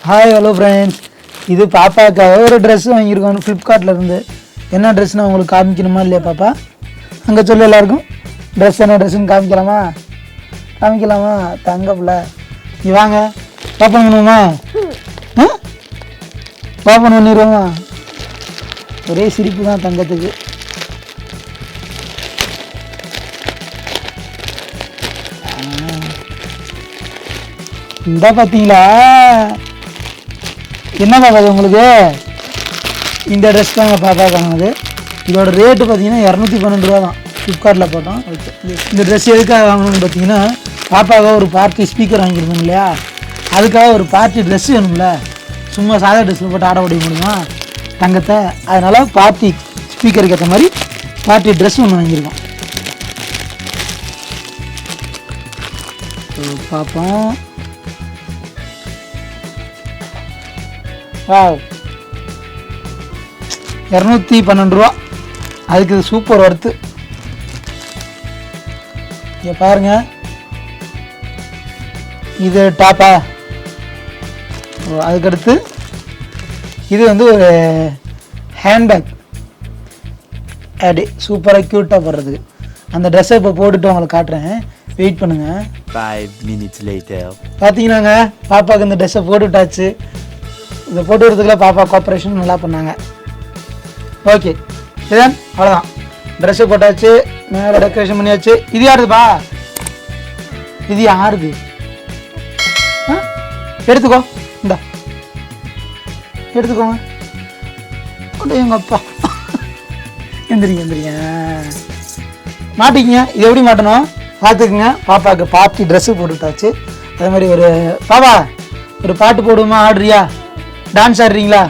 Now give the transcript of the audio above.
Hi hello friends, இது பாப்பாவுக்காக ஒரு dress வாங்கியிருக்கோம் ஃப்ளிப்கார்ட்டில் இருந்து. என்ன ட்ரெஸ்ன்னு உங்களுக்கு காமிக்கணுமா இல்லையா பாப்பா? அங்கே சொல்ல எல்லாருக்கும் ட்ரெஸ் என்ன ட்ரெஸ்ஸுன்னு காமிக்கலாமா? தங்க பிள்ள நீ வாங்க பாப்பா பண்ணுவோமா? பாப்பா பண்ணிடுவோமா? ஒரே சிரிப்பு தான் தங்கத்துக்கு. இந்த பார்த்தீங்களா என்ன பாப்பா உங்களுக்கு? இந்த ட்ரெஸ் தாங்க பாப்பா வாங்கினது. இதோட ரேட்டு பார்த்தீங்கன்னா 212 ரூபா தான். ஃப்ளிப்கார்ட்டில் போட்டோம். இந்த ட்ரெஸ் எதுக்காக வாங்கணும்னு பார்த்தீங்கன்னா, பாப்பாவுக்காக ஒரு பார்ட்டி ஸ்பீக்கர் வாங்கியிருந்தோம் இல்லையா, அதுக்காக ஒரு பார்ட்டி ட்ரெஸ் வேணும்ல. சும்மா சாதா ட்ரெஸ்ஸில் போட்டு ஆட முடிய முடியுமா தங்கத்தை? அதனால் பார்ட்டி ஸ்பீக்கருக்கு ஏற்ற மாதிரி பார்ட்டி ட்ரெஸ் ஒன்று வாங்கியிருக்கோம். பார்ப்போம். வா, 212 ரூபா. அதுக்கு இது சூப்பர் ஒர்த்து. இங்கே பாருங்க, இது டாப்பா. அதுக்கடுத்து இது வந்து ஒரு ஹேண்ட்பேக். அப்படி சூப்பராக க்யூட்டாக போடுறதுக்கு. அந்த ட்ரெஸ்ஸை இப்போ போட்டுட்டு உங்களுக்கு காட்டுறேன், வெயிட் பண்ணுங்க. 5 minutes later. பார்த்தீங்கன்னாங்க, பாப்பாவுக்கு இந்த ட்ரெஸ்ஸை போட்டுவிட்டாச்சு. இதை போட்டு வரதுக்குள்ள பாப்பா கோஆப்ரேஷன் நல்லா பண்ணாங்க. ஓகே, இதுதான் அவ்வளோதான். ட்ரெஸ்ஸு போட்டாச்சு, மேலே டெக்கரேஷன் பண்ணியாச்சு. இது யாருதுப்பா? இது யாருது? எடுத்துக்கோ, இந்தா எடுத்துக்கோங்க. கொண்டு எங்கள் அப்பா எந்திரிங்க மாட்டிக்கிங்க. இது எப்படி மாட்டணும் பார்த்துக்குங்க. பாப்பாவுக்கு பார்ட்டி ட்ரெஸ்ஸு போட்டுட்டாச்சு. அதே மாதிரி ஒரு பாப்பா ஒரு பாட்டு போடுமா? ஆடுறியா? டான்ஸ் ஆடுறீங்களா?